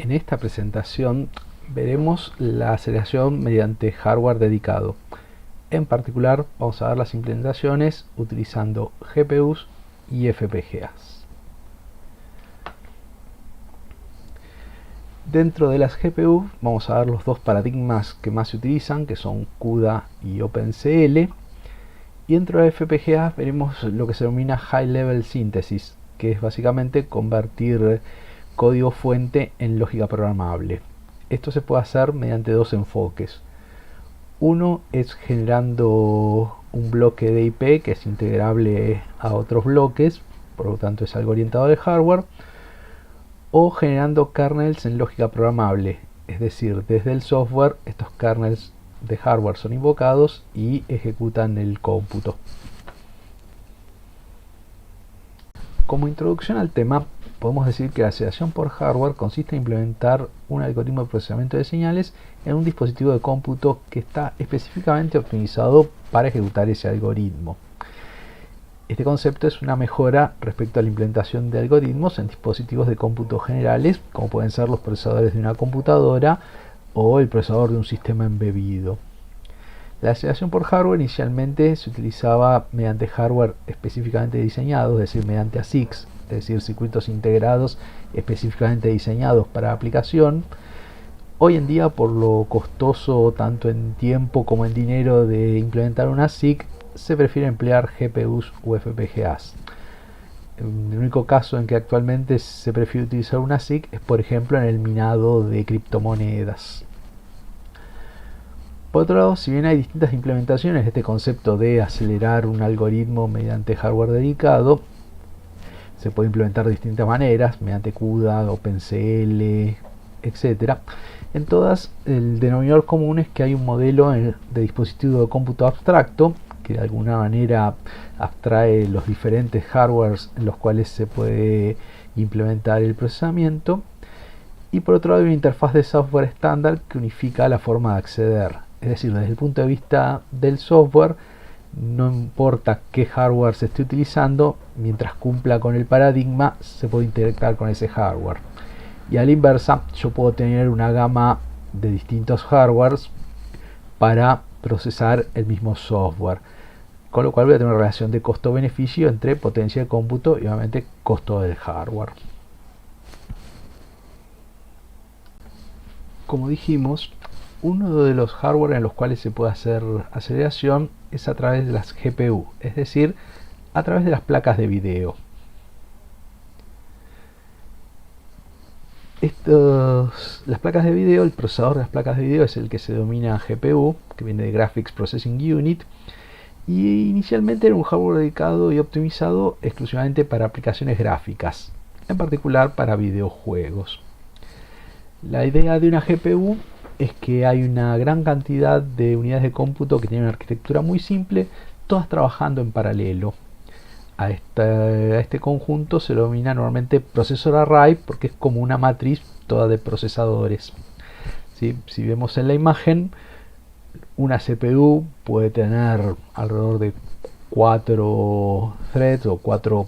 En esta presentación veremos la aceleración mediante hardware dedicado. En particular vamos a ver las implementaciones utilizando GPUs y FPGAs. Dentro de las GPU vamos a ver los dos paradigmas que más se utilizan, que son CUDA y OpenCL. Y dentro de FPGA veremos lo que se denomina High Level Synthesis, que es básicamente convertir código fuente en lógica programable. Esto se puede hacer mediante dos enfoques. Uno es generando un bloque de IP que es integrable a otros bloques, por lo tanto es algo orientado al hardware, o generando kernels en lógica programable, es decir, desde el software estos kernels de hardware son invocados y ejecutan el cómputo. Como introducción al tema, podemos decir que la aceleración por hardware consiste en implementar un algoritmo de procesamiento de señales en un dispositivo de cómputo que está específicamente optimizado para ejecutar ese algoritmo. Este concepto es una mejora respecto a la implementación de algoritmos en dispositivos de cómputo generales, como pueden ser los procesadores de una computadora o el procesador de un sistema embebido. La aceleración por hardware inicialmente se utilizaba mediante hardware específicamente diseñado, es decir, mediante ASICs, es decir, circuitos integrados específicamente diseñados para la aplicación. Hoy en día, por lo costoso tanto en tiempo como en dinero de implementar una ASIC, se prefiere emplear GPUs u FPGAs. El único caso en que actualmente se prefiere utilizar una ASIC es, por ejemplo, en el minado de criptomonedas. Por otro lado, si bien hay distintas implementaciones de este concepto de acelerar un algoritmo mediante hardware dedicado, se puede implementar de distintas maneras, mediante CUDA, OpenCL, etc. En todas, el denominador común es que hay un modelo de dispositivo de cómputo abstracto que de alguna manera abstrae los diferentes hardwares en los cuales se puede implementar el procesamiento, y por otro lado hay una interfaz de software estándar que unifica la forma de acceder. Es decir, desde el punto de vista del software, no importa qué hardware se esté utilizando, mientras cumpla con el paradigma se puede interactuar con ese hardware. Y a la inversa, yo puedo tener una gama de distintos hardwares para procesar el mismo software, con lo cual voy a tener una relación de costo-beneficio entre potencia de cómputo y obviamente costo del hardware. Como dijimos, uno de los hardware en los cuales se puede hacer aceleración es a través de las GPU, es decir, a través de las placas de video. Las placas de video, el procesador de las placas de video es el que se denomina GPU, que viene de Graphics Processing Unit, y inicialmente era un hardware dedicado y optimizado exclusivamente para aplicaciones gráficas, en particular para videojuegos. La idea de una GPU es que hay una gran cantidad de unidades de cómputo que tienen una arquitectura muy simple, todas trabajando en paralelo. A este conjunto se lo denomina normalmente processor array porque es como una matriz toda de procesadores. ¿Sí? Si vemos en la imagen, una CPU puede tener alrededor de 4 threads o 4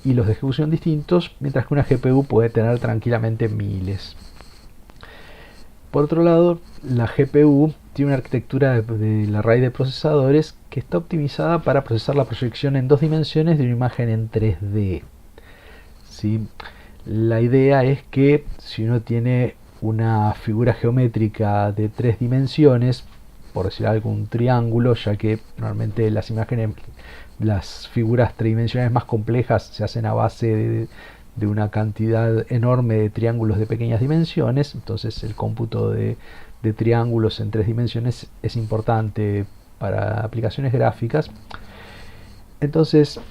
hilos de ejecución distintos, mientras que una GPU puede tener tranquilamente miles. Por otro lado, la GPU tiene una arquitectura del array de procesadores que está optimizada para procesar la proyección en 2 dimensiones de una imagen en 3D. ¿Sí? La idea es que si uno tiene una figura geométrica de 3 dimensiones, por decir algo, un triángulo, ya que normalmente las imágenes, las figuras tridimensionales más complejas se hacen a base de una cantidad enorme de triángulos de pequeñas dimensiones, entonces el cómputo de triángulos en 3 dimensiones es importante para aplicaciones gráficas. Entonces,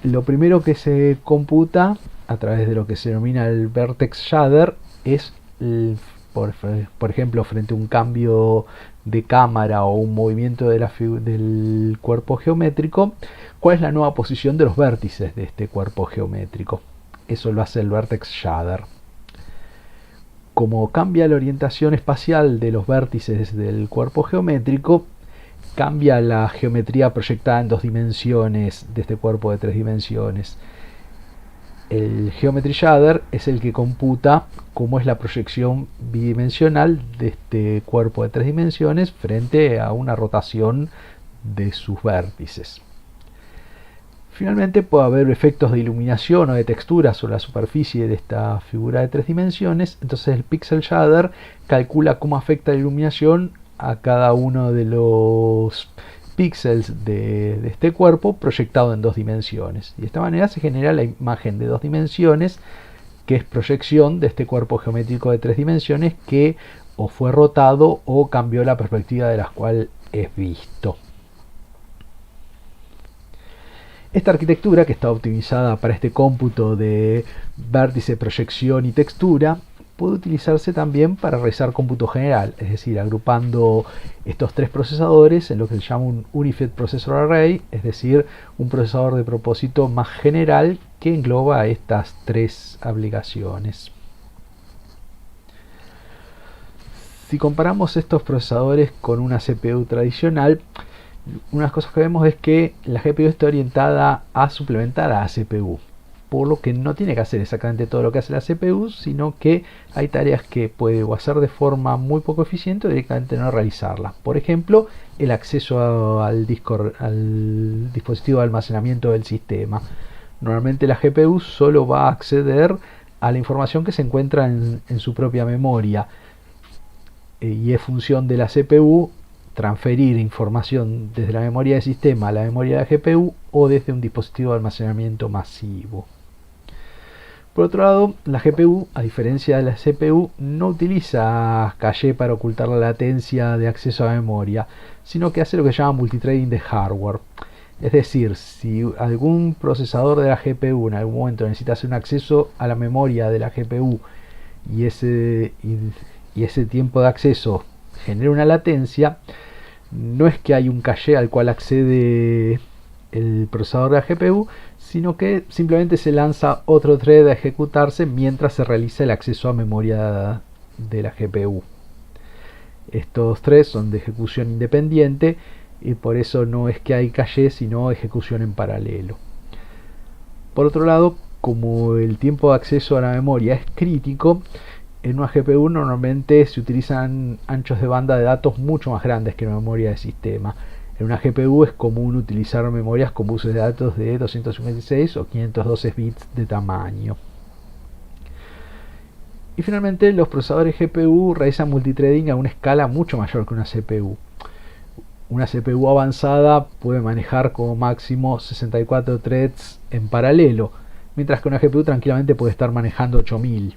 lo primero que se computa a través de lo que se denomina el vertex shader es, por ejemplo, frente a un cambio de cámara o un movimiento del cuerpo geométrico, cuál es la nueva posición de los vértices de este cuerpo geométrico. Eso lo hace el vertex shader. Como cambia la orientación espacial de los vértices del cuerpo geométrico, cambia la geometría proyectada en 2 dimensiones de este cuerpo de 3 dimensiones. el Geometry Shader es el que computa cómo es la proyección bidimensional de este cuerpo de 3 dimensiones frente a una rotación de sus vértices. Finalmente puede haber efectos de iluminación o de textura sobre la superficie de esta figura de 3 dimensiones, entonces el Pixel Shader calcula cómo afecta la iluminación a cada uno de los píxeles de este cuerpo proyectado en 2 dimensiones. Y de esta manera se genera la imagen de 2 dimensiones, que es proyección de este cuerpo geométrico de 3 dimensiones que o fue rotado o cambió la perspectiva de la cual es visto. Esta arquitectura, que está optimizada para este cómputo de vértice, proyección y textura, puede utilizarse también para realizar cómputo general, es decir, agrupando estos 3 procesadores en lo que se llama un Unified Processor Array, es decir, un procesador de propósito más general que engloba estas 3 aplicaciones. Si comparamos estos procesadores con una CPU tradicional, unas cosas que vemos es que la GPU está orientada a suplementar a la CPU, por lo que no tiene que hacer exactamente todo lo que hace la CPU, sino que hay tareas que puede o hacer de forma muy poco eficiente o directamente no realizarlas. Por ejemplo, el acceso al dispositivo de almacenamiento del sistema. Normalmente la GPU solo va a acceder a la información que se encuentra en su propia memoria, y es función de la CPU transferir información desde la memoria del sistema a la memoria de la GPU o desde un dispositivo de almacenamiento masivo. Por otro lado, la GPU, a diferencia de la CPU, no utiliza caché para ocultar la latencia de acceso a la memoria, sino que hace lo que se llama multithreading de hardware. Es decir, si algún procesador de la GPU en algún momento necesita hacer un acceso a la memoria de la GPU y ese tiempo de acceso genera una latencia, no es que hay un caché al cual accede el procesador de la GPU, sino que simplemente se lanza otro thread a ejecutarse mientras se realiza el acceso a memoria de la GPU. Estos threads son de ejecución independiente y por eso no es que hay caché, sino ejecución en paralelo. Por otro lado, como el tiempo de acceso a la memoria es crítico, en una GPU normalmente se utilizan anchos de banda de datos mucho más grandes que en una memoria de sistema. En una GPU es común utilizar memorias con buses de datos de 256 o 512 bits de tamaño. Y finalmente, los procesadores GPU realizan multithreading a una escala mucho mayor que una CPU. Una CPU avanzada puede manejar como máximo 64 threads en paralelo, mientras que una GPU tranquilamente puede estar manejando 8000.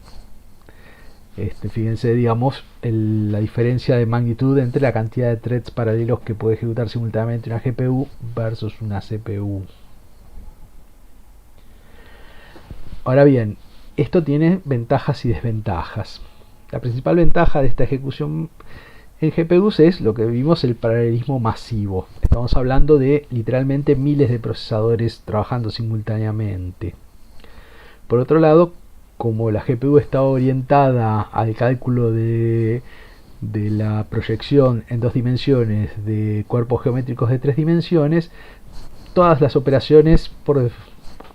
Fíjense, digamos, la diferencia de magnitud entre la cantidad de threads paralelos que puede ejecutar simultáneamente una GPU versus una CPU. Ahora bien, esto tiene ventajas y desventajas. La principal ventaja de esta ejecución en GPUs es lo que vimos, el paralelismo masivo. Estamos hablando de literalmente miles de procesadores trabajando simultáneamente. Por otro lado, como la GPU está orientada al cálculo de la proyección en 2 dimensiones de cuerpos geométricos de 3 dimensiones, todas las operaciones,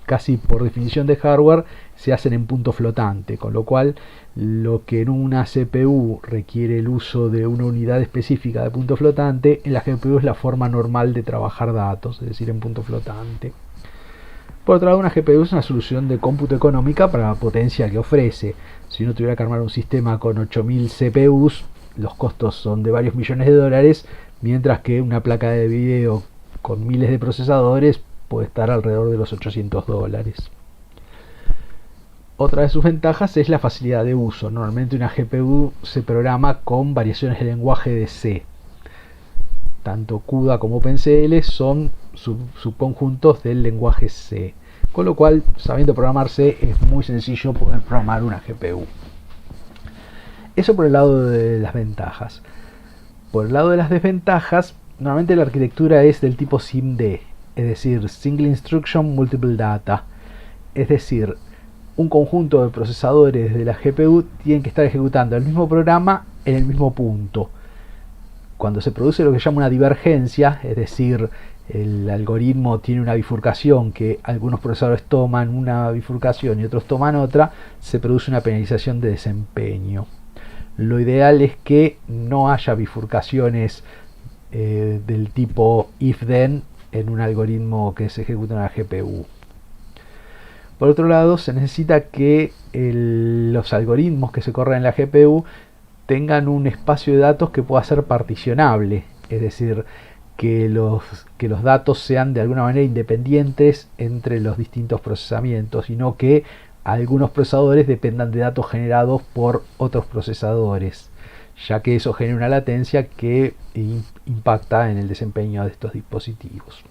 casi por definición de hardware, se hacen en punto flotante, con lo cual lo que en una CPU requiere el uso de una unidad específica de punto flotante, en la GPU es la forma normal de trabajar datos, es decir, en punto flotante. Por otro lado, una GPU es una solución de cómputo económica para la potencia que ofrece. Si uno tuviera que armar un sistema con 8000 CPUs, los costos son de varios millones de dólares, mientras que una placa de video con miles de procesadores puede estar alrededor de los $800. Otra de sus ventajas es la facilidad de uso. Normalmente una GPU se programa con variaciones de lenguaje de C. Tanto CUDA como OpenCL son subconjuntos del lenguaje C, con lo cual, sabiendo programar C, es muy sencillo poder programar una GPU. Eso por el lado de las ventajas. Por el lado de las desventajas, normalmente la arquitectura es del tipo SIMD, es decir, Single Instruction Multiple Data. Es decir, un conjunto de procesadores de la GPU tienen que estar ejecutando el mismo programa en el mismo punto. Cuando se produce lo que se llama una divergencia, es decir, el algoritmo tiene una bifurcación, que algunos procesadores toman una bifurcación y otros toman otra, se produce una penalización de desempeño. Lo ideal es que no haya bifurcaciones del tipo if-then en un algoritmo que se ejecuta en la GPU. Por otro lado, se necesita que los algoritmos que se corren en la GPU tengan un espacio de datos que pueda ser particionable, es decir, que los datos sean de alguna manera independientes entre los distintos procesamientos, sino que algunos procesadores dependan de datos generados por otros procesadores, ya que eso genera una latencia que impacta en el desempeño de estos dispositivos.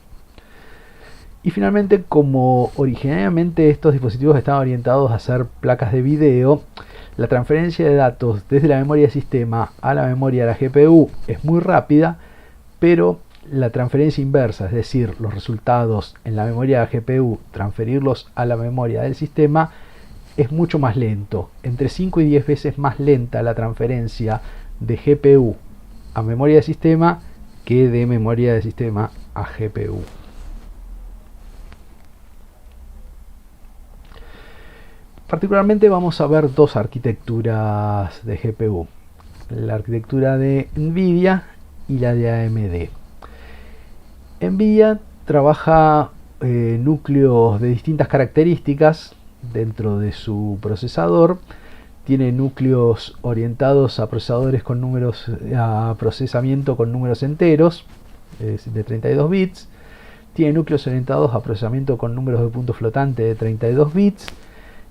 Y finalmente, como originariamente estos dispositivos estaban orientados a ser placas de video, la transferencia de datos desde la memoria del sistema a la memoria de la GPU es muy rápida, pero la transferencia inversa, es decir, los resultados en la memoria de la GPU, transferirlos a la memoria del sistema, es mucho más lento. Entre 5 y 10 veces más lenta la transferencia de GPU a memoria del sistema que de memoria del sistema a GPU. Particularmente vamos a ver dos arquitecturas de GPU, la arquitectura de NVIDIA y la de AMD. NVIDIA trabaja núcleos de distintas características dentro de su procesador. Tiene núcleos orientados a procesadores con números, a procesamiento con números enteros de 32 bits. Tiene núcleos orientados a procesamiento con números de punto flotante de 32 bits.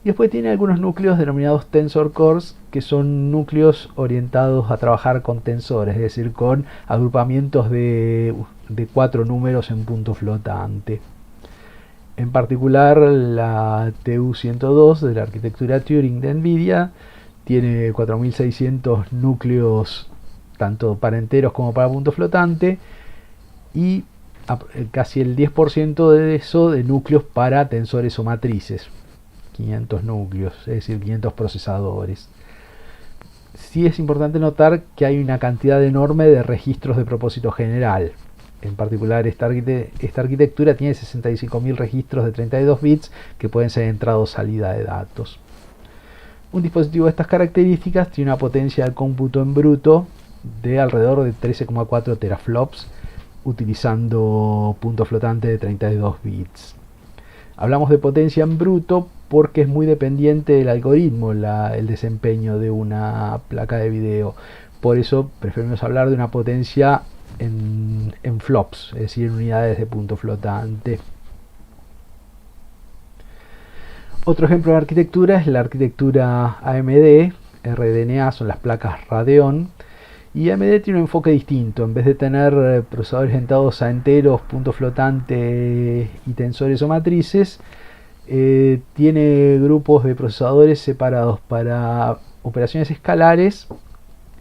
Y después tiene algunos núcleos denominados Tensor Cores, que son núcleos orientados a trabajar con tensores, es decir, con agrupamientos de 4 números en punto flotante. En particular, la TU102 de la arquitectura Turing de NVIDIA tiene 4600 núcleos, tanto para enteros como para punto flotante, y casi el 10% de eso de núcleos para tensores o matrices. 500 núcleos, es decir, 500 procesadores. Sí es importante notar que hay una cantidad enorme de registros de propósito general. En particular, esta arquitectura tiene 65.000 registros de 32 bits que pueden ser entrada o salida de datos. Un dispositivo de estas características tiene una potencia de cómputo en bruto de alrededor de 13,4 teraflops, utilizando punto flotante de 32 bits. Hablamos de potencia en bruto porque es muy dependiente del algoritmo el desempeño de una placa de video. Por eso preferimos hablar de una potencia en flops, es decir, en unidades de punto flotante. Otro ejemplo de arquitectura es la arquitectura AMD, RDNA son las placas Radeon, y AMD tiene un enfoque distinto. En vez de tener procesadores orientados a enteros, punto flotante y tensores o matrices, tiene grupos de procesadores separados para operaciones escalares,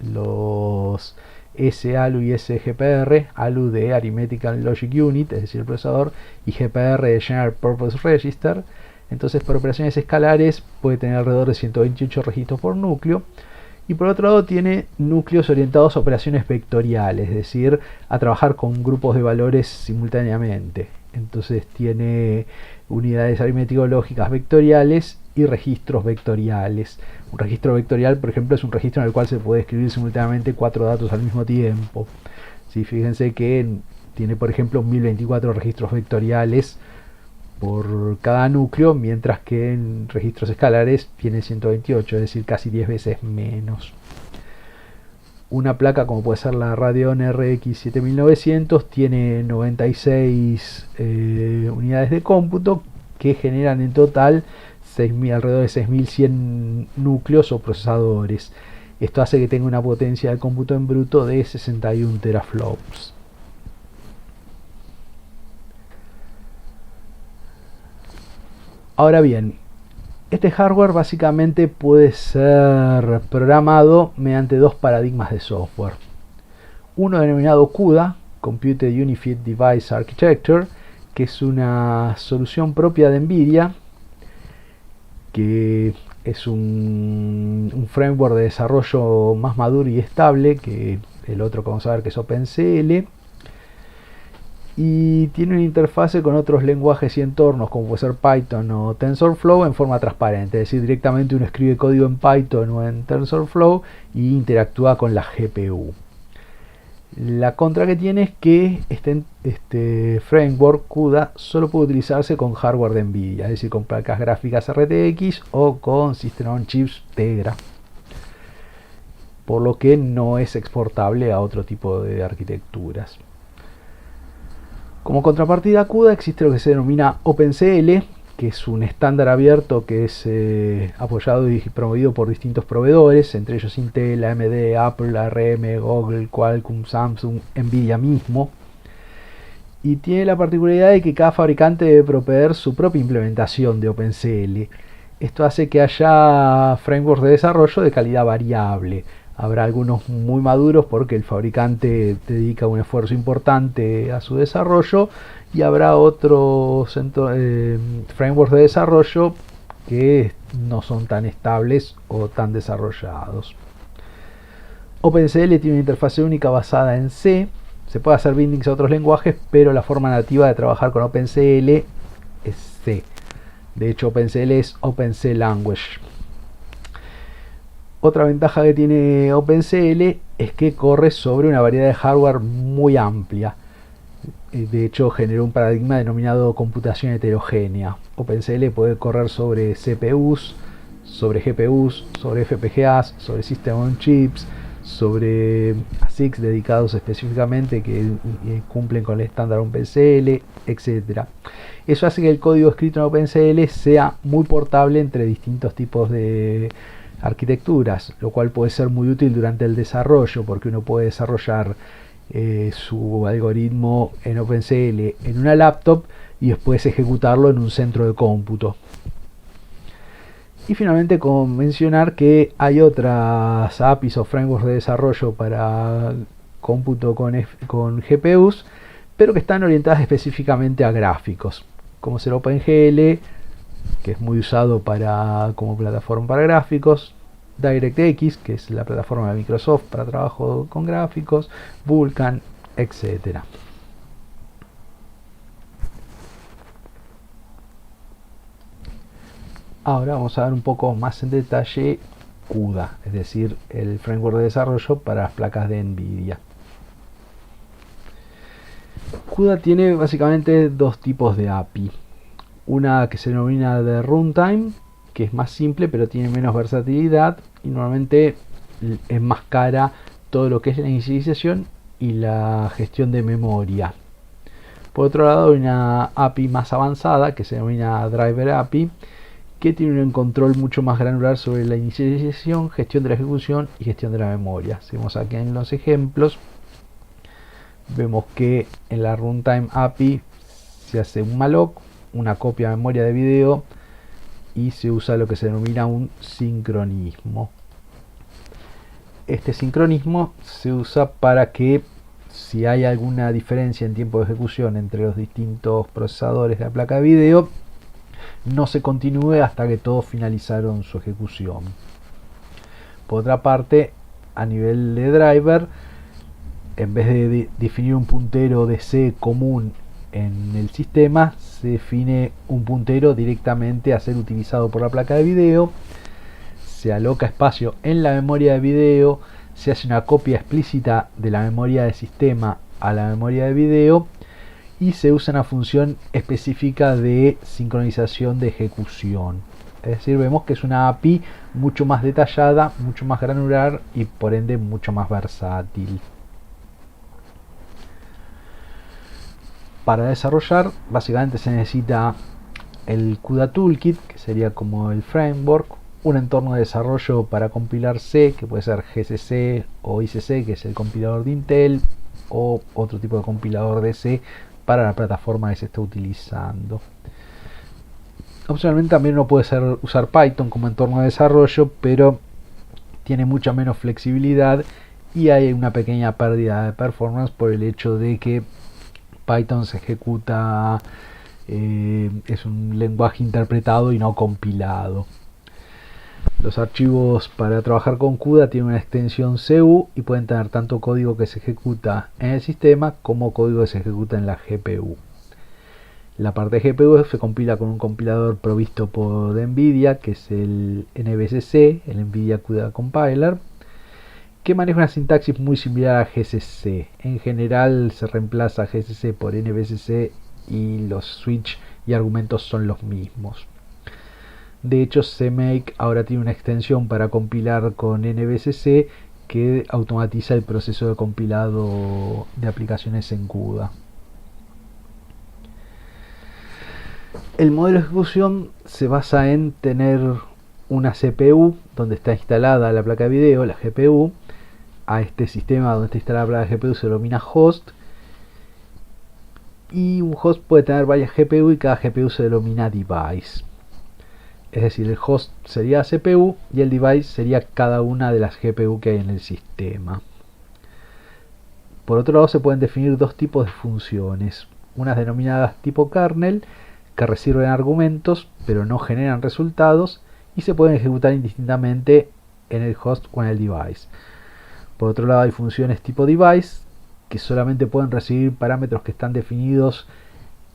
los SALU y SGPR, ALU de Arithmetic Logic Unit, es decir, el procesador, y GPR de General Purpose Register. Entonces, para operaciones escalares puede tener alrededor de 128 registros por núcleo. Y por otro lado tiene núcleos orientados a operaciones vectoriales, es decir, a trabajar con grupos de valores simultáneamente. Entonces tiene unidades aritmético-lógicas vectoriales y registros vectoriales. Un registro vectorial, por ejemplo, es un registro en el cual se puede escribir simultáneamente 4 datos al mismo tiempo. ¿Sí? Fíjense que tiene, por ejemplo, 1024 registros vectoriales por cada núcleo, mientras que en registros escalares tiene 128, es decir, casi 10 veces menos. Una placa como puede ser la Radeon RX 7900 tiene 96 unidades de cómputo que generan en total alrededor de 6100 núcleos o procesadores. Esto hace que tenga una potencia de cómputo en bruto de 61 teraflops. Ahora bien, este hardware básicamente puede ser programado mediante dos paradigmas de software. Uno denominado CUDA, Computed Unified Device Architecture, que es una solución propia de NVIDIA, que es un framework de desarrollo más maduro y estable que el otro que vamos a ver, que es OpenCL. y tiene una interfase con otros lenguajes y entornos como puede ser Python o TensorFlow en forma transparente, es decir, directamente uno escribe código en Python o en TensorFlow y interactúa con la GPU. La contra que tiene es que este framework CUDA solo puede utilizarse con hardware de Nvidia, es decir, con placas gráficas RTX o con System on Chips Tegra, por lo que no es exportable a otro tipo de arquitecturas. Como contrapartida a CUDA existe lo que se denomina OpenCL, que es un estándar abierto que es apoyado y promovido por distintos proveedores, entre ellos Intel, AMD, Apple, ARM, Google, Qualcomm, Samsung, Nvidia mismo. Y tiene la particularidad de que cada fabricante debe proveer su propia implementación de OpenCL. Esto hace que haya frameworks de desarrollo de calidad variable. Habrá algunos muy maduros porque el fabricante dedica un esfuerzo importante a su desarrollo, y habrá otros frameworks de desarrollo que no son tan estables o tan desarrollados. OpenCL tiene una interfaz única basada en C. Se puede hacer bindings a otros lenguajes, pero la forma nativa de trabajar con OpenCL es C. De hecho, OpenCL es OpenC Language. Otra ventaja que tiene OpenCL es que corre sobre una variedad de hardware muy amplia. De hecho, generó un paradigma denominado computación heterogénea. OpenCL puede correr sobre CPUs, sobre GPUs, sobre FPGAs, sobre System on Chips, sobre ASICs dedicados específicamente que cumplen con el estándar OpenCL, etc. Eso hace que el código escrito en OpenCL sea muy portable entre distintos tipos de arquitecturas, lo cual puede ser muy útil durante el desarrollo, porque uno puede desarrollar su algoritmo en OpenCL en una laptop y después ejecutarlo en un centro de cómputo. Y finalmente, con mencionar que hay otras APIs o frameworks de desarrollo para cómputo con GPUs, pero que están orientadas específicamente a gráficos, como ser OpenGL, que es muy usado como plataforma para gráficos, DirectX, que es la plataforma de Microsoft para trabajo con gráficos, Vulkan, etc. Ahora vamos a ver un poco más en detalle CUDA, es decir, el framework de desarrollo para las placas de Nvidia. CUDA tiene básicamente dos tipos de API. Una que se denomina de runtime, que es más simple pero tiene menos versatilidad y normalmente es más cara todo lo que es la inicialización y la gestión de memoria. Por otro lado, hay una API más avanzada que se denomina Driver API, que tiene un control mucho más granular sobre la inicialización, gestión de la ejecución y gestión de la memoria. Si vemos aquí en los ejemplos, vemos que en la Runtime API se hace un malloc, una copia de memoria de video, y se usa lo que se denomina un sincronismo. Este sincronismo se usa para que, si hay alguna diferencia en tiempo de ejecución entre los distintos procesadores de la placa de video, no se continúe hasta que todos finalizaron su ejecución. Por otra parte, a nivel de driver, en vez de definir un puntero de C común en el sistema, se define un puntero directamente a ser utilizado por la placa de video, se aloca espacio en la memoria de video, se hace una copia explícita de la memoria de sistema a la memoria de video y se usa una función específica de sincronización de ejecución. Es decir, vemos que es una API mucho más detallada, mucho más granular y por ende mucho más versátil. Para desarrollar, básicamente se necesita el CUDA Toolkit, que sería como el framework, un entorno de desarrollo para compilar C, que puede ser GCC o ICC, que es el compilador de Intel, o otro tipo de compilador de C para la plataforma que se está utilizando. Opcionalmente también uno puede usar Python como entorno de desarrollo, pero tiene mucha menos flexibilidad y hay una pequeña pérdida de performance por el hecho de que Python se ejecuta, es un lenguaje interpretado y no compilado. Los archivos para trabajar con CUDA tienen una extensión CU y pueden tener tanto código que se ejecuta en el sistema como código que se ejecuta en la GPU. La parte de GPU se compila con un compilador provisto por NVIDIA, que es el NVCC, el NVIDIA CUDA Compiler, que maneja una sintaxis muy similar a GCC. En general se reemplaza GCC por NVCC y los switch y argumentos son los mismos. De hecho, CMake ahora tiene una extensión para compilar con NVCC que automatiza el proceso de compilado de aplicaciones en CUDA. El modelo de ejecución se basa en tener una CPU donde está instalada la placa de video, la GPU. A este sistema donde está instalada la placa de GPU se denomina host. Y un host puede tener varias GPU y cada GPU se denomina device. Es decir, el host sería la CPU y el device sería cada una de las GPU que hay en el sistema. Por otro lado, se pueden definir dos tipos de funciones. Unas denominadas tipo kernel, que reciben argumentos pero no generan resultados y se pueden ejecutar indistintamente en el host o en el device. Por otro lado, hay funciones tipo device que solamente pueden recibir parámetros que están definidos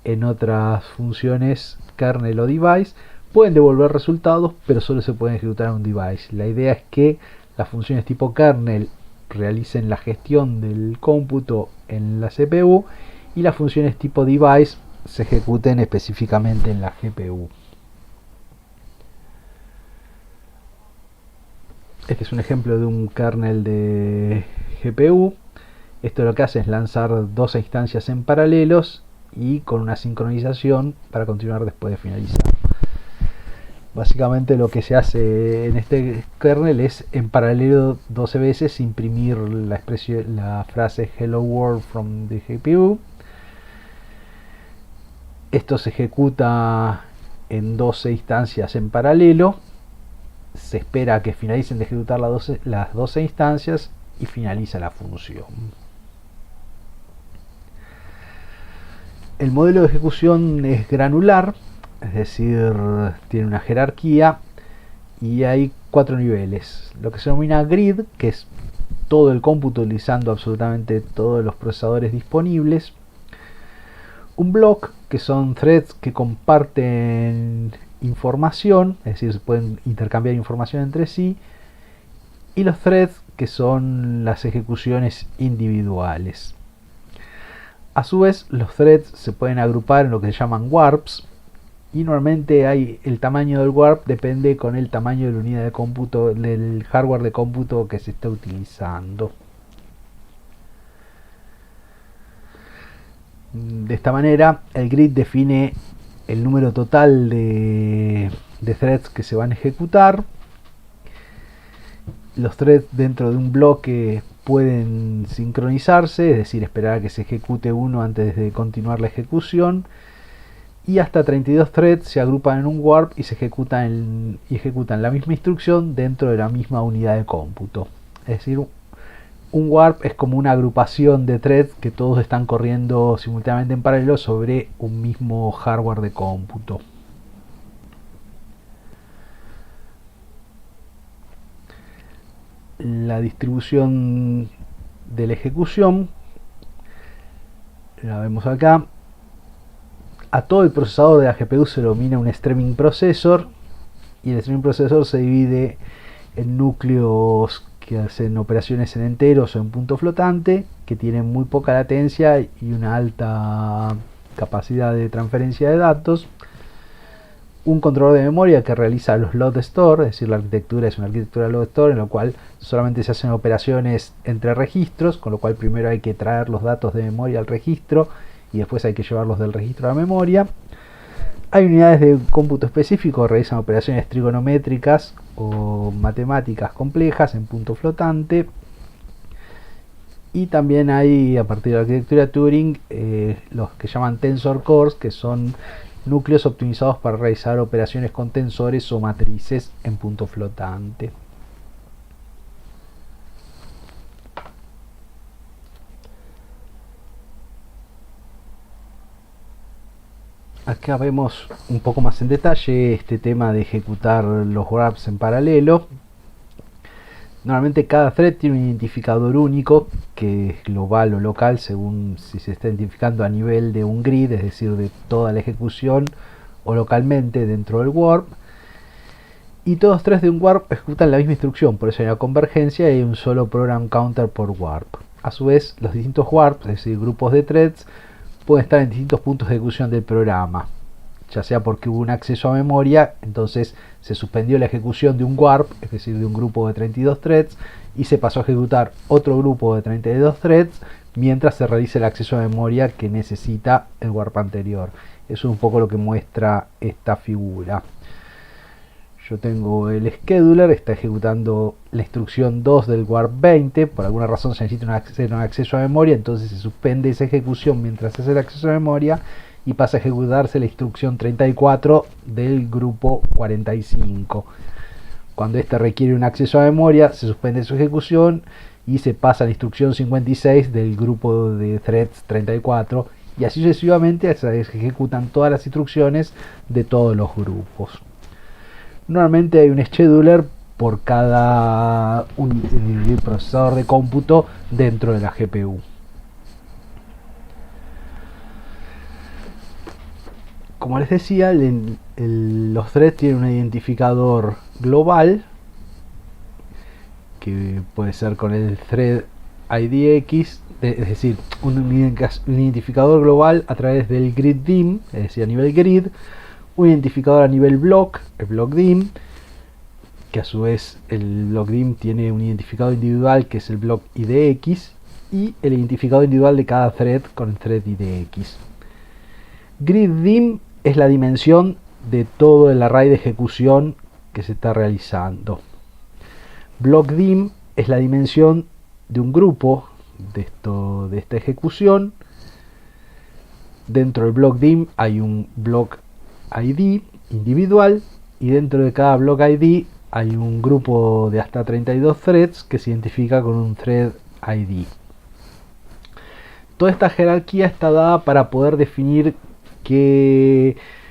en otras funciones kernel o device. Pueden devolver resultados, pero solo se pueden ejecutar en un device. La idea es que las funciones tipo kernel realicen la gestión del cómputo en la CPU y las funciones tipo device se ejecuten específicamente en la GPU. Este es un ejemplo de un kernel de GPU. Esto lo que hace es lanzar dos instancias en paralelos y con una sincronización para continuar después de finalizar. Básicamente lo que se hace en este kernel es en paralelo 12 veces imprimir la frase Hello World from the GPU. Esto se ejecuta en 12 instancias en paralelo. Se espera a que finalicen de ejecutar las 12 instancias y finaliza la función. El modelo de ejecución es granular, es decir, tiene una jerarquía y hay 4 niveles. Lo que se denomina grid, que es todo el cómputo utilizando absolutamente todos los procesadores disponibles. Un block, que son threads que comparten información, es decir, se pueden intercambiar información entre sí. Y los threads, que son las ejecuciones individuales. A su vez, los threads se pueden agrupar en lo que se llaman warps. Y normalmente el tamaño del warp depende con el tamaño de la unidad de cómputo, del hardware de cómputo que se está utilizando. De esta manera, el grid define el número total de threads que se van a ejecutar. Los threads dentro de un bloque pueden sincronizarse, es decir, esperar a que se ejecute uno antes de continuar la ejecución. Y hasta 32 threads se agrupan en un warp y se ejecutan la misma instrucción dentro de la misma unidad de cómputo. Es decir, un warp es como una agrupación de threads que todos están corriendo simultáneamente en paralelo sobre un mismo hardware de cómputo. La distribución de la ejecución la vemos acá. A todo el procesador de la GPU se lo denomina un streaming processor, y el streaming processor se divide en núcleos que hacen operaciones en enteros o en punto flotante, que tienen muy poca latencia y una alta capacidad de transferencia de datos. Un controlador de memoria que realiza los load store, es decir, la arquitectura es una arquitectura load store en la cual solamente se hacen operaciones entre registros, con lo cual primero hay que traer los datos de memoria al registro y después hay que llevarlos del registro a la memoria. Hay unidades de cómputo específico que realizan operaciones trigonométricas o matemáticas complejas en punto flotante. Y también hay, a partir de la arquitectura Turing, los que llaman tensor cores, que son núcleos optimizados para realizar operaciones con tensores o matrices en punto flotante. Acá vemos un poco más en detalle este tema de ejecutar los warps en paralelo. Normalmente cada thread tiene un identificador único que es global o local según si se está identificando a nivel de un grid, es decir, de toda la ejecución, o localmente dentro del warp. Y todos tres de un warp ejecutan la misma instrucción, por eso hay una convergencia y hay un solo program counter por warp. A su vez, los distintos warps, es decir, grupos de threads, pueden estar en distintos puntos de ejecución del programa, ya sea porque hubo un acceso a memoria, entonces se suspendió la ejecución de un warp, es decir, de un grupo de 32 threads, y se pasó a ejecutar otro grupo de 32 threads mientras se realiza el acceso a memoria que necesita el warp anterior. Eso es un poco lo que muestra esta figura. Yo tengo el scheduler, está ejecutando la instrucción 2 del warp 20, por alguna razón se necesita un acceso a memoria, entonces se suspende esa ejecución mientras se hace el acceso a memoria y pasa a ejecutarse la instrucción 34 del grupo 45. Cuando este requiere un acceso a memoria, se suspende su ejecución y se pasa a la instrucción 56 del grupo de threads 34, y así sucesivamente se ejecutan todas las instrucciones de todos los grupos. Normalmente hay un scheduler por cada procesador de cómputo dentro de la GPU. Como les decía, los threads tienen un identificador global, que puede ser con el thread IDX, es decir, un identificador global a través del grid dim, es decir, a nivel grid, un identificador a nivel block, el block dim, que a su vez el block dim tiene un identificador individual que es el block IDX, y el identificador individual de cada thread con el thread IDX. Grid dim es la dimensión de todo el array de ejecución que se está realizando. Block dim es la dimensión de un grupo de esta ejecución. Dentro del block dim hay un block ID individual, y dentro de cada block ID hay un grupo de hasta 32 threads que se identifica con un thread ID. Toda esta jerarquía está dada para poder definir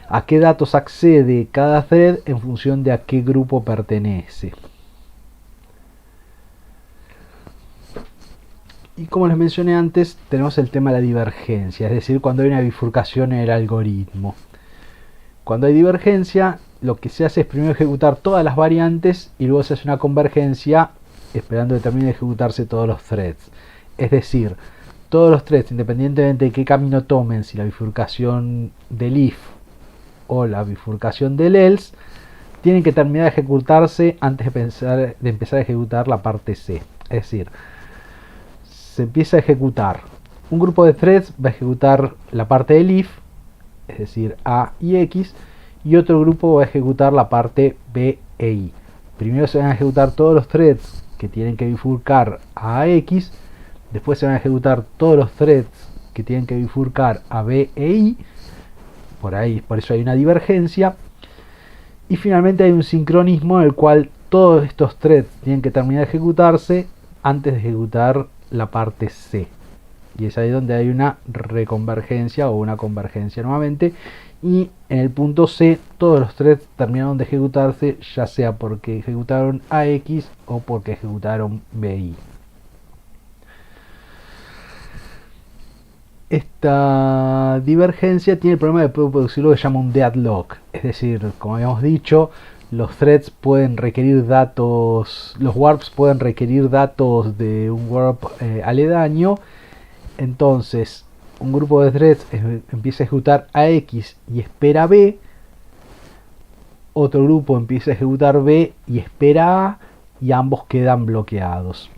a qué datos accede cada thread en función de a qué grupo pertenece. Y como les mencioné antes, tenemos el tema de la divergencia, es decir, cuando hay una bifurcación en el algoritmo. Cuando hay divergencia, lo que se hace es primero ejecutar todas las variantes y luego se hace una convergencia esperando que termine de ejecutarse todos los threads. Es decir, todos los threads, independientemente de qué camino tomen, si la bifurcación del if o la bifurcación del else, tienen que terminar de ejecutarse antes de empezar a ejecutar la parte C. Es decir, se empieza a ejecutar. Un grupo de threads va a ejecutar la parte del if, es decir, A y X, y otro grupo va a ejecutar la parte B e I. Primero se van a ejecutar todos los threads que tienen que bifurcar a X, después se van a ejecutar todos los threads que tienen que bifurcar a B e I, por eso hay una divergencia, y finalmente hay un sincronismo en el cual todos estos threads tienen que terminar de ejecutarse antes de ejecutar la parte C, y es ahí donde hay una reconvergencia o una convergencia nuevamente, y en el punto C todos los threads terminaron de ejecutarse, ya sea porque ejecutaron AX o porque ejecutaron BI. Esta divergencia tiene el problema de producir lo que se llama un deadlock, es decir, como habíamos dicho, los threads pueden requerir datos, los warps pueden requerir datos de un warp aledaño. Entonces un grupo de threads empieza a ejecutar AX y espera B, otro grupo empieza a ejecutar B y espera A, y ambos quedan bloqueados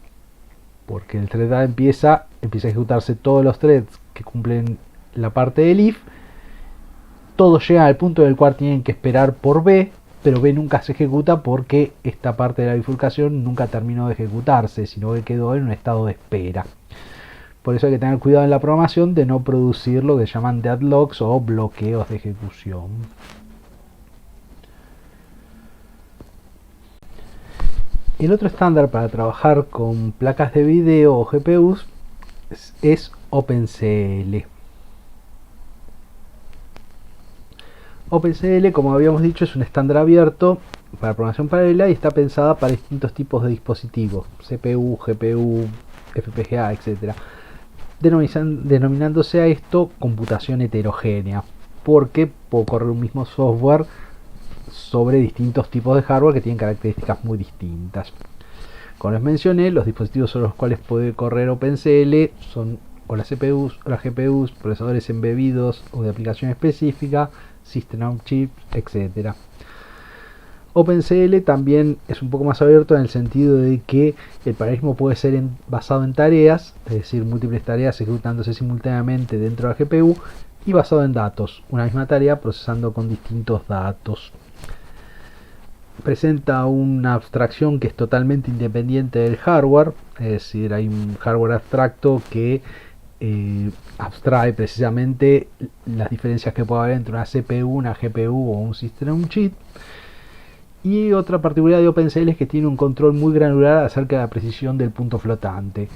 porque el thread A empieza a ejecutarse todos los threads que cumplen la parte del if, todos llegan al punto en el cual tienen que esperar por B, pero B nunca se ejecuta porque esta parte de la bifurcación nunca terminó de ejecutarse, sino que quedó en un estado de espera. Por eso hay que tener cuidado en la programación de no producir lo que llaman deadlocks o bloqueos de ejecución. El otro estándar para trabajar con placas de video o GPUs es OpenCL. OpenCL, como habíamos dicho, es un estándar abierto para programación paralela y está pensada para distintos tipos de dispositivos, CPU, GPU, FPGA, etc. Denominándose a esto computación heterogénea, porque puedo correr un mismo software sobre distintos tipos de hardware que tienen características muy distintas. Como les mencioné, los dispositivos sobre los cuales puede correr OpenCL son o las CPUs o las GPUs, procesadores embebidos o de aplicación específica, System on Chip, etc. OpenCL también es un poco más abierto en el sentido de que el paralelismo puede ser basado en tareas, es decir, múltiples tareas ejecutándose simultáneamente dentro de la GPU, y basado en datos, una misma tarea procesando con distintos datos. Presenta una abstracción que es totalmente independiente del hardware, es decir, hay un hardware abstracto que abstrae precisamente las diferencias que puede haber entre una CPU, una GPU o un System on Chip. Y otra particularidad de OpenCL es que tiene un control muy granular acerca de la precisión del punto flotante.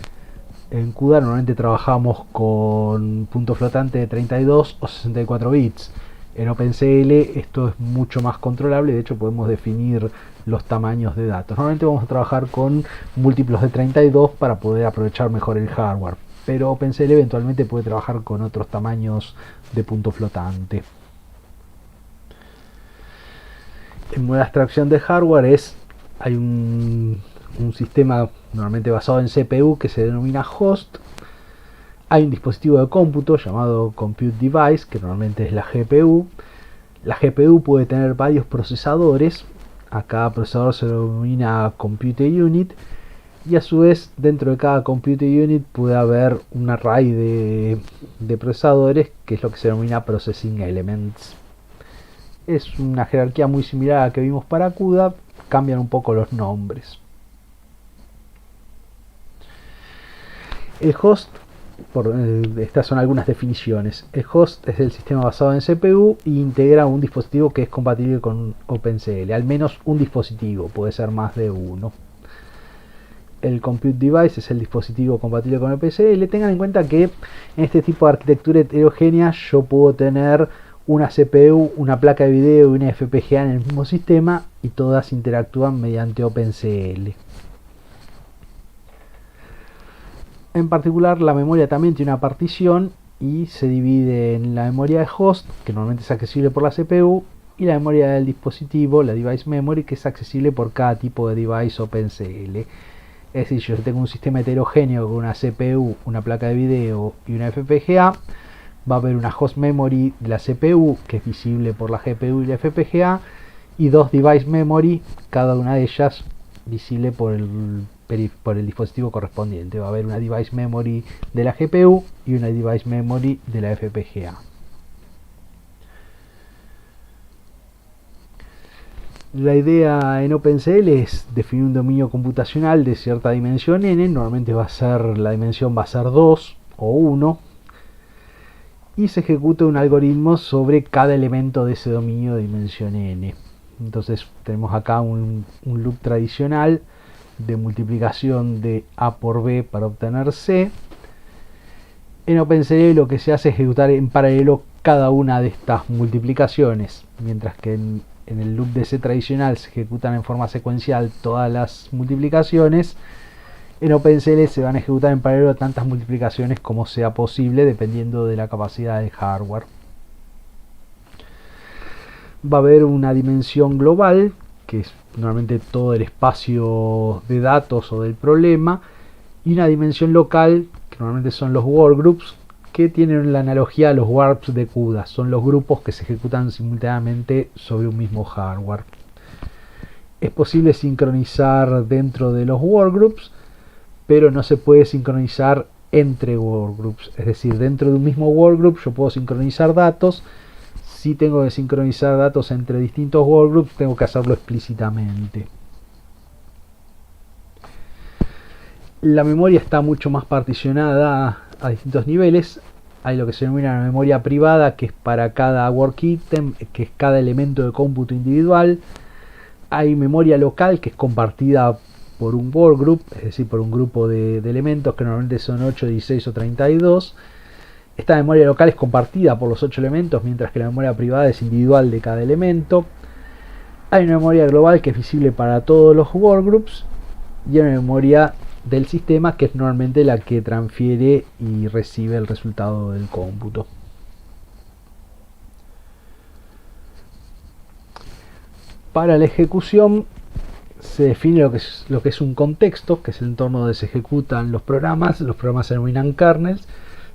En CUDA normalmente trabajamos con punto flotante de 32 o 64 bits. En OpenCL esto es mucho más controlable, de hecho podemos definir los tamaños de datos. Normalmente vamos a trabajar con múltiplos de 32 para poder aprovechar mejor el hardware, pero OpenCL eventualmente puede trabajar con otros tamaños de punto flotante. En modo de abstracción de hardware hay un sistema normalmente basado en CPU que se denomina host. Hay un dispositivo de cómputo llamado compute device, que normalmente es la GPU. La GPU puede tener varios procesadores. A cada procesador se denomina compute unit. Y a su vez, dentro de cada compute unit puede haber un array de procesadores, que es lo que se denomina processing elements. Es una jerarquía muy similar a la que vimos para CUDA, cambian un poco los nombres. El host, estas son algunas definiciones. El host es el sistema basado en CPU e integra un dispositivo que es compatible con OpenCL, al menos un dispositivo, puede ser más de uno. El compute device es el dispositivo compatible con OpenCL. Tengan en cuenta que en este tipo de arquitectura heterogénea yo puedo tener una CPU, una placa de video y una FPGA en el mismo sistema y todas interactúan mediante OpenCL. En particular, la memoria también tiene una partición y se divide en la memoria de host, que normalmente es accesible por la CPU, y la memoria del dispositivo, la device memory, que es accesible por cada tipo de device OpenCL. Es decir, yo tengo un sistema heterogéneo con una CPU, una placa de video y una FPGA. Va a haber una host memory de la CPU que es visible por la GPU y la FPGA, y dos device memory, cada una de ellas visible por el dispositivo correspondiente. Va a haber una device memory de la GPU y una device memory de la FPGA. La idea en OpenCL es definir un dominio computacional de cierta dimensión n, normalmente la dimensión va a ser 2 o 1, y se ejecuta un algoritmo sobre cada elemento de ese dominio de dimensión n. Entonces tenemos acá un loop tradicional de multiplicación de A por B para obtener C. En OpenCL lo que se hace es ejecutar en paralelo cada una de estas multiplicaciones, mientras que en el loop de C tradicional se ejecutan en forma secuencial todas las multiplicaciones. En OpenCL se van a ejecutar en paralelo tantas multiplicaciones como sea posible, dependiendo de la capacidad del hardware. Va a haber una dimensión global, que es normalmente todo el espacio de datos o del problema, y una dimensión local, que normalmente son los workgroups, que tienen la analogía a los warps de CUDA. Son los grupos que se ejecutan simultáneamente sobre un mismo hardware. Es posible sincronizar dentro de los workgroups, pero no se puede sincronizar entre workgroups. Es decir, dentro de un mismo workgroup yo puedo sincronizar datos. Si tengo que sincronizar datos entre distintos workgroups, tengo que hacerlo explícitamente. La memoria está mucho más particionada a distintos niveles. Hay lo que se denomina la memoria privada, que es para cada work item, que es cada elemento de cómputo individual. Hay memoria local, que es compartida por un workgroup, es decir, por un grupo de elementos que normalmente son 8, 16 o 32. Esta memoria local es compartida por los 8 elementos, mientras que la memoria privada es individual de cada elemento. Hay una memoria global que es visible para todos los workgroups y hay una memoria del sistema que es normalmente la que transfiere y recibe el resultado del cómputo. Para la ejecución se define lo que es un contexto, que es el entorno donde se ejecutan los programas. Los programas se denominan kernels.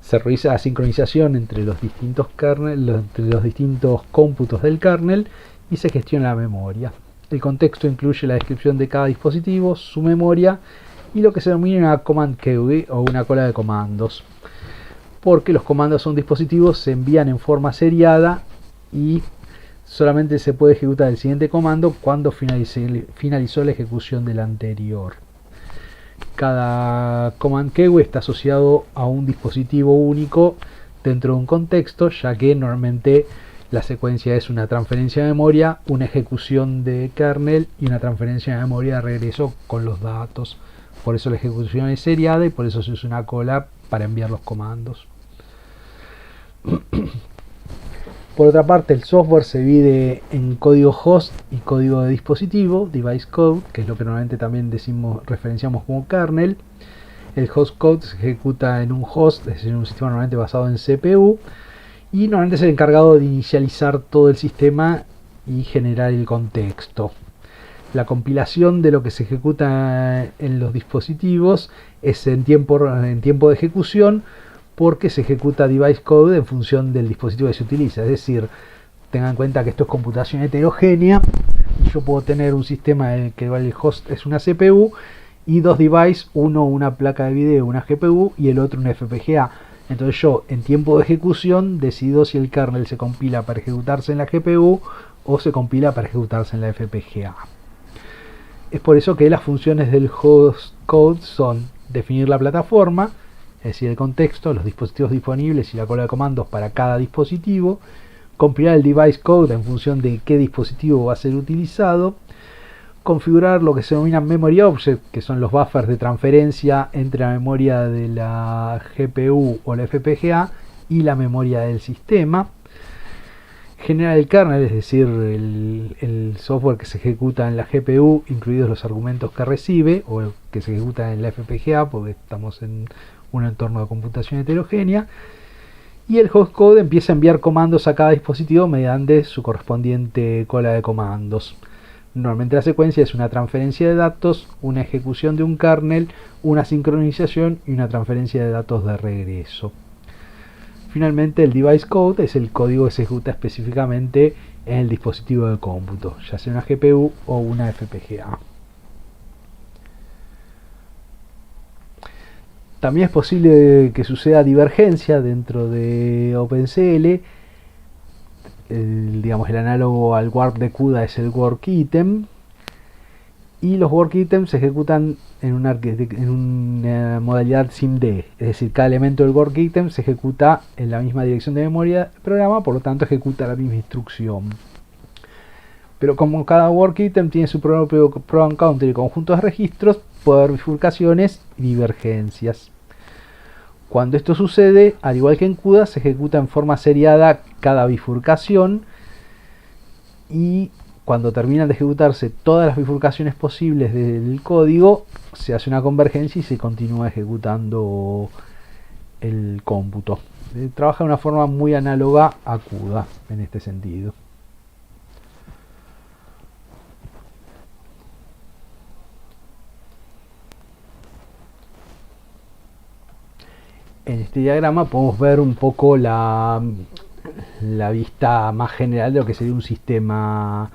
Se realiza la sincronización entre los distintos kernels, entre los distintos cómputos del kernel, y se gestiona la memoria. El contexto incluye la descripción de cada dispositivo, su memoria y lo que se denomina una command queue o una cola de comandos, porque los comandos a un dispositivo se envían en forma seriada y solamente se puede ejecutar el siguiente comando cuando finalizó la ejecución del anterior. Cada command queue está asociado a un dispositivo único dentro de un contexto, ya que normalmente la secuencia es una transferencia de memoria, una ejecución de kernel y una transferencia de memoria de regreso con los datos. Por eso la ejecución es seriada y por eso se usa una cola para enviar los comandos. Por otra parte, el software se divide en código host y código de dispositivo, device code, que es lo que normalmente también referenciamos como kernel. El host code se ejecuta en un host, es decir, en un sistema normalmente basado en CPU, y normalmente es el encargado de inicializar todo el sistema y generar el contexto. La compilación de lo que se ejecuta en los dispositivos es en tiempo de ejecución, porque se ejecuta device code en función del dispositivo que se utiliza. Es decir, tengan en cuenta que esto es computación heterogénea. Yo puedo tener un sistema en el que el host es una CPU y dos devices, uno una placa de video, una GPU, y el otro un FPGA. Entonces yo en tiempo de ejecución decido si el kernel se compila para ejecutarse en la GPU o se compila para ejecutarse en la FPGA. Es por eso que las funciones del host code son definir la plataforma, es decir, el contexto, los dispositivos disponibles y la cola de comandos para cada dispositivo, compilar el device code en función de qué dispositivo va a ser utilizado, configurar lo que se denomina memory object, que son los buffers de transferencia entre la memoria de la GPU o la FPGA y la memoria del sistema, generar el kernel, es decir, el software que se ejecuta en la GPU, incluidos los argumentos que recibe, o que se ejecuta en la FPGA, porque estamos en un entorno de computación heterogénea, y el host code empieza a enviar comandos a cada dispositivo mediante su correspondiente cola de comandos. Normalmente la secuencia es una transferencia de datos, una ejecución de un kernel, una sincronización y una transferencia de datos de regreso. Finalmente, el device code es el código que se ejecuta específicamente en el dispositivo de cómputo, ya sea una GPU o una FPGA. También es posible que suceda divergencia dentro de OpenCL. El análogo al warp de CUDA es el work item, y los work items se ejecutan en una modalidad SIMD, es decir, cada elemento del work item se ejecuta en la misma dirección de memoria del programa, por lo tanto ejecuta la misma instrucción. Pero como cada work item tiene su propio program counter y conjunto de registros, puede haber bifurcaciones y divergencias. Cuando esto sucede, al igual que en CUDA, se ejecuta en forma seriada cada bifurcación, y cuando terminan de ejecutarse todas las bifurcaciones posibles del código, se hace una convergencia y se continúa ejecutando el cómputo. Trabaja de una forma muy análoga a CUDA en este sentido. En este diagrama podemos ver un poco la vista más general de lo que sería un sistema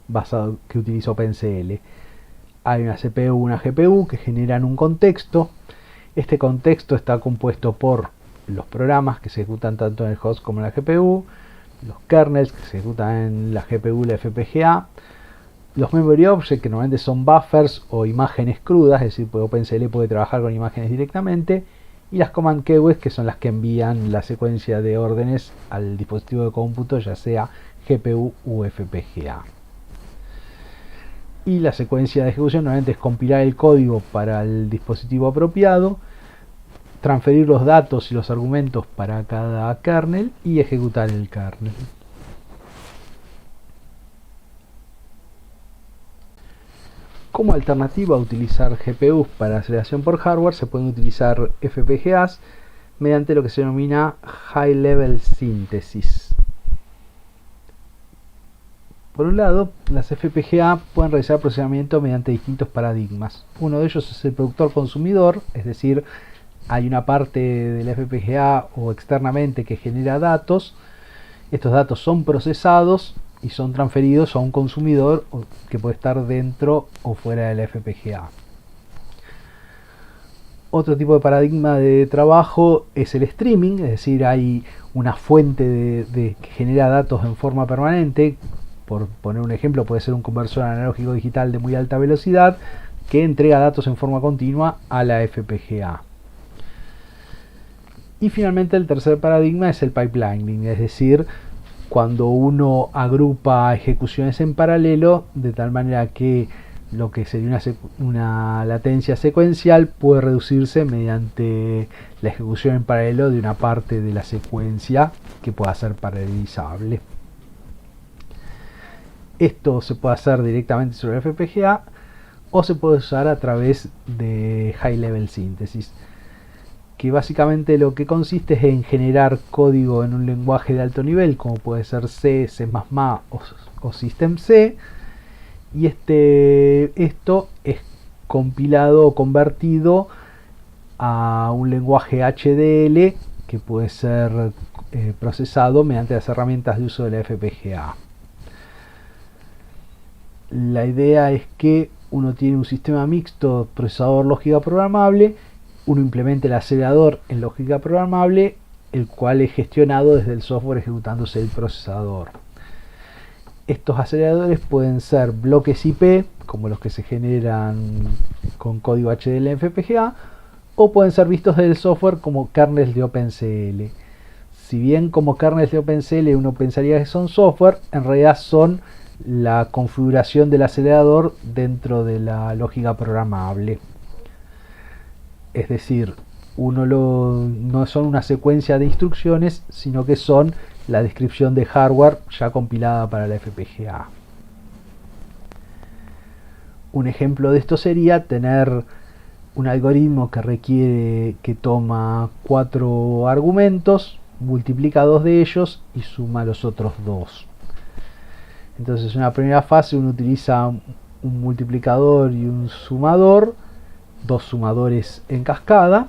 basado que utiliza OpenCL. Hay una CPU, una GPU que generan un contexto. Este contexto está compuesto por los programas que se ejecutan tanto en el host como en la GPU, los kernels que se ejecutan en la GPU y la FPGA, los memory objects que normalmente son buffers o imágenes crudas, es decir, OpenCL puede trabajar con imágenes directamente, y las command queues, que son las que envían la secuencia de órdenes al dispositivo de cómputo, ya sea GPU u FPGA. Y la secuencia de ejecución normalmente es compilar el código para el dispositivo apropiado, transferir los datos y los argumentos para cada kernel y ejecutar el kernel. Como alternativa a utilizar GPUs para aceleración por hardware, se pueden utilizar FPGAs mediante lo que se denomina High Level Synthesis. Por un lado, las FPGA pueden realizar procesamiento mediante distintos paradigmas. Uno de ellos es el productor-consumidor, es decir, hay una parte de la FPGA o externamente que genera datos. Estos datos son procesados y son transferidos a un consumidor que puede estar dentro o fuera de la FPGA. Otro tipo de paradigma de trabajo es el streaming, es decir, hay una fuente que genera datos en forma permanente. Por poner un ejemplo, puede ser un conversor analógico digital de muy alta velocidad que entrega datos en forma continua a la FPGA. Y finalmente el tercer paradigma es el pipelining, es decir, cuando uno agrupa ejecuciones en paralelo de tal manera que lo que sería una latencia secuencial puede reducirse mediante la ejecución en paralelo de una parte de la secuencia que pueda ser paralelizable. Esto se puede hacer directamente sobre la FPGA o se puede usar a través de High Level Synthesis, que básicamente lo que consiste es en generar código en un lenguaje de alto nivel, como puede ser C, C++ o System C, y esto es compilado o convertido a un lenguaje HDL que puede ser procesado mediante las herramientas de uso de la FPGA. La idea es que uno tiene un sistema mixto procesador lógica programable, uno implementa el acelerador en lógica programable, el cual es gestionado desde el software ejecutándose el procesador. Estos aceleradores pueden ser bloques IP, como los que se generan con código HDL en FPGA, o pueden ser vistos desde el software como kernels de OpenCL. Si bien como kernels de OpenCL uno pensaría que son software, en realidad son la configuración del acelerador dentro de la lógica programable. Es decir, no son una secuencia de instrucciones, sino que son la descripción de hardware ya compilada para la FPGA. Un ejemplo de esto sería tener un algoritmo que toma 4 argumentos, multiplica 2 de ellos y suma los otros 2. Entonces en la primera fase uno utiliza un multiplicador y un sumador, 2 sumadores en cascada,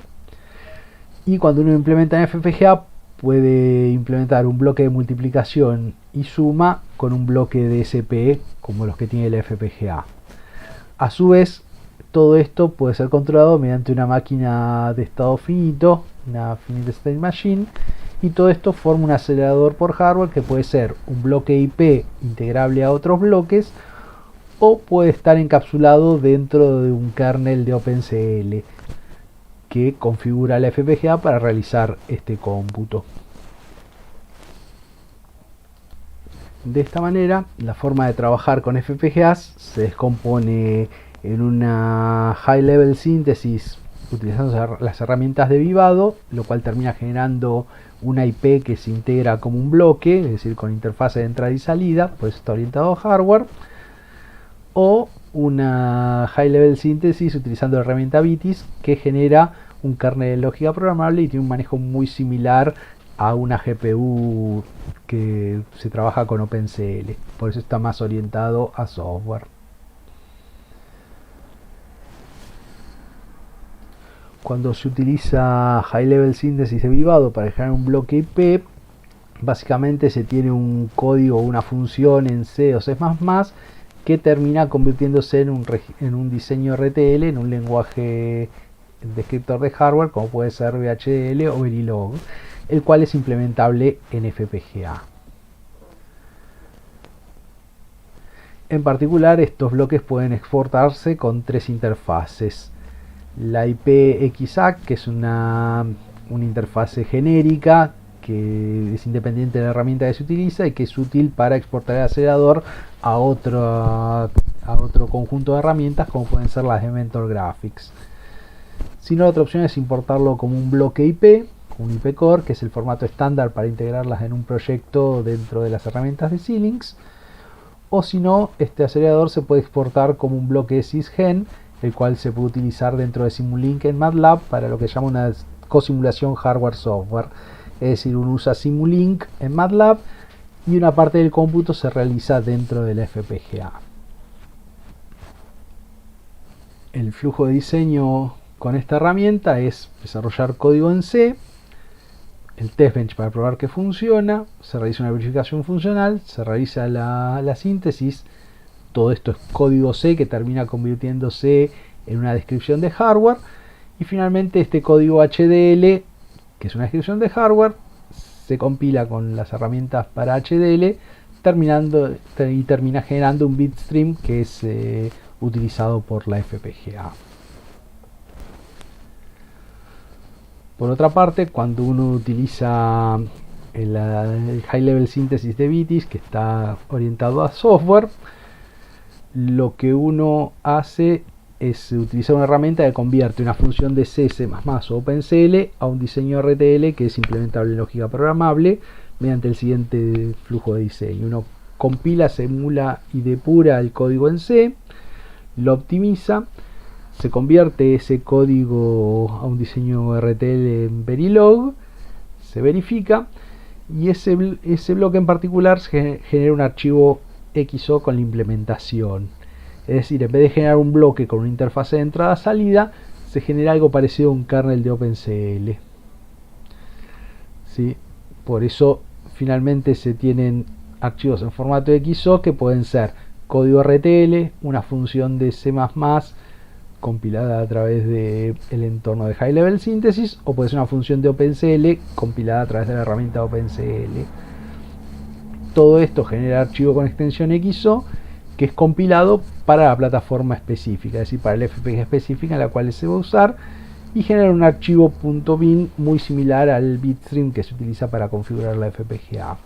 y cuando uno implementa en FPGA puede implementar un bloque de multiplicación y suma con un bloque de SP como los que tiene la FPGA. A su vez, todo esto puede ser controlado mediante una máquina de estado finito, una Finite State Machine, y todo esto forma un acelerador por hardware que puede ser un bloque IP integrable a otros bloques o puede estar encapsulado dentro de un kernel de OpenCL que configura la FPGA para realizar este cómputo. De esta manera, la forma de trabajar con FPGAs se descompone en una High Level Synthesis utilizando las herramientas de vivado, lo cual termina generando una IP que se integra como un bloque, es decir, con interfase de entrada y salida, pues está orientado a hardware, o una High Level Synthesis utilizando la herramienta VITIS que genera un kernel de lógica programable y tiene un manejo muy similar a una GPU que se trabaja con OpenCL, por eso está más orientado a software. Cuando se utiliza High Level Synthesis de vivado para generar un bloque IP, básicamente se tiene un código o una función en C o C++ que termina convirtiéndose en un diseño RTL, en un lenguaje descriptor de hardware como puede ser VHDL o Verilog, el cual es implementable en FPGA. En particular, estos bloques pueden exportarse con 3 interfaces. La IPXAC, que es una interfase genérica que es independiente de la herramienta que se utiliza y que es útil para exportar el acelerador a otro conjunto de herramientas como pueden ser las de Mentor Graphics. Si no, la otra opción es importarlo como un bloque IP, un IP Core, que es el formato estándar para integrarlas en un proyecto dentro de las herramientas de Xilinx. O si no, este acelerador se puede exportar como un bloque sysgen, el cual se puede utilizar dentro de Simulink en MATLAB para lo que se llama una cosimulación hardware-software. Es decir, uno usa Simulink en MATLAB y una parte del cómputo se realiza dentro del FPGA. El flujo de diseño con esta herramienta es desarrollar código en C, el test bench para probar que funciona, se realiza una verificación funcional, se realiza la síntesis. Todo esto es código C que termina convirtiéndose en una descripción de hardware. Y finalmente este código HDL, que es una descripción de hardware, se compila con las herramientas para HDL, termina generando un bitstream que es utilizado por la FPGA. Por otra parte, cuando uno utiliza el High Level Synthesis de BITIS, que está orientado a software, lo que uno hace es utilizar una herramienta que convierte una función de C, C++ o OpenCL a un diseño RTL que es implementable en lógica programable mediante el siguiente flujo de diseño. Uno compila, simula y depura el código en C, lo optimiza, se convierte ese código a un diseño RTL en Verilog, se verifica y ese bloque en particular genera un archivo XO con la implementación. Es decir, en vez de generar un bloque con una interfase de entrada-salida, se genera algo parecido a un kernel de OpenCL. ¿Sí? Por eso finalmente se tienen archivos en formato XO que pueden ser código RTL, una función de C++ compilada a través del entorno de High Level Synthesis, o puede ser una función de OpenCL compilada a través de la herramienta OpenCL. Todo esto genera archivo con extensión XO que es compilado para la plataforma específica, es decir, para el FPGA específica en la cual se va a usar, y genera un archivo .bin muy similar al bitstream que se utiliza para configurar la FPGA.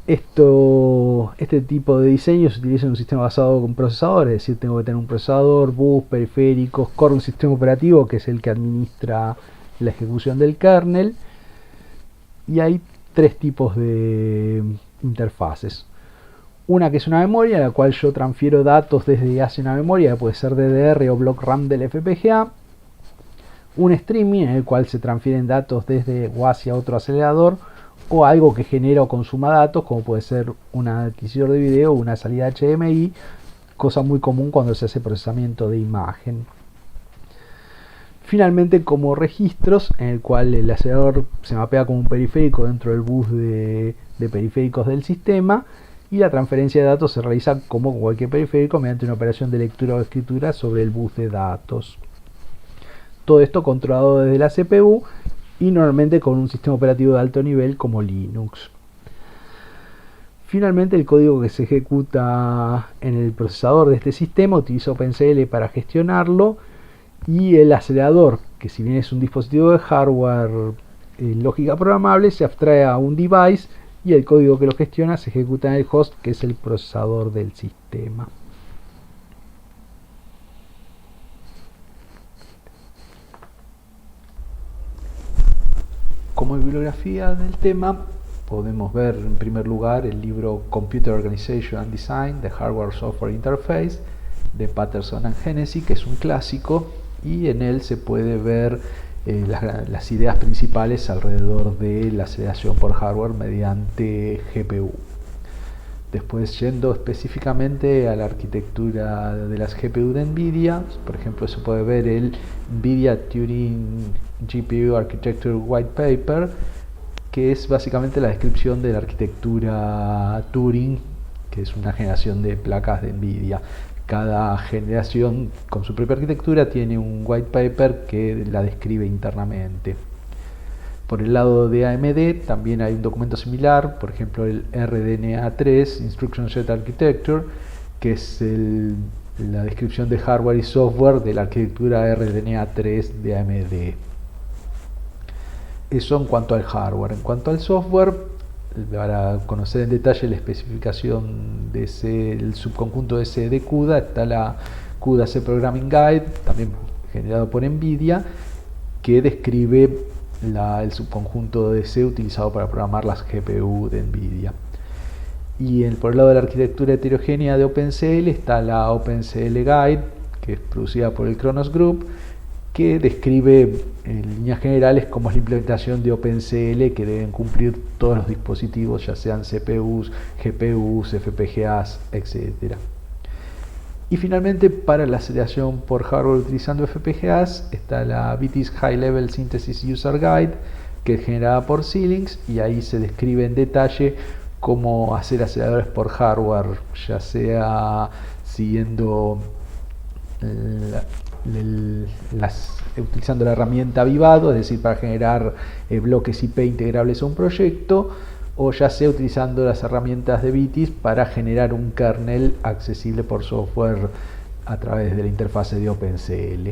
Este tipo de diseño se utiliza en un sistema basado en procesadores, es decir, tengo que tener un procesador, bus, periféricos, corre un sistema operativo que es el que administra la ejecución del kernel, y hay tres tipos de interfaces. Una que es una memoria, en la cual yo transfiero datos desde hacia una memoria, que puede ser DDR o block RAM del FPGA. Un streaming, en el cual se transfieren datos desde o hacia otro acelerador, o algo que genera o consuma datos, como puede ser un adquisidor de video o una salida HDMI, cosa muy común cuando se hace procesamiento de imagen. Finalmente, como registros, en el cual el acelerador se mapea como un periférico dentro del bus de periféricos del sistema, y la transferencia de datos se realiza como cualquier periférico mediante una operación de lectura o escritura sobre el bus de datos. Todo esto controlado desde la CPU y normalmente con un sistema operativo de alto nivel como Linux. Finalmente, el código que se ejecuta en el procesador de este sistema utiliza OpenCL para gestionarlo, y el acelerador, que si bien es un dispositivo de hardware en lógica programable, se abstrae a un device, y el código que lo gestiona se ejecuta en el host, que es el procesador del sistema. Como bibliografía del tema, podemos ver en primer lugar el libro Computer Organization and Design, The Hardware Software Interface, de Patterson and Hennessy, que es un clásico, y en él se puede ver las ideas principales alrededor de la aceleración por hardware mediante GPU. Después, yendo específicamente a la arquitectura de las GPU de NVIDIA, por ejemplo, se puede ver el NVIDIA Turing GPU Architecture White Paper, que es básicamente la descripción de la arquitectura Turing, que es una generación de placas de NVIDIA. Cada generación con su propia arquitectura tiene un white paper que la describe internamente. Por el lado de AMD también hay un documento similar, por ejemplo el RDNA3 Instruction Set Architecture, que es la descripción de hardware y software de la arquitectura RDNA3 de AMD. Eso en cuanto al hardware. En cuanto al software, para conocer en detalle la especificación del subconjunto S de CUDA, está la CUDA-C Programming Guide, también generado por NVIDIA, que describe el subconjunto de C utilizado para programar las GPU de NVIDIA. Y por el lado de la arquitectura heterogénea de OpenCL está la OpenCL Guide, que es producida por el Khronos Group, que describe en líneas generales cómo es la implementación de OpenCL que deben cumplir todos los dispositivos, ya sean CPUs, GPUs, FPGAs, etc. Y finalmente, para la aceleración por hardware utilizando FPGAs, está la VTIS High Level Synthesis User Guide, que es generada por Xilinx, y ahí se describe en detalle cómo hacer aceleradores por hardware, ya sea siguiendo utilizando la herramienta Vivado, es decir, para generar bloques IP integrables a un proyecto, o ya sea utilizando las herramientas de VTIS para generar un kernel accesible por software a través de la interfase de OpenCL.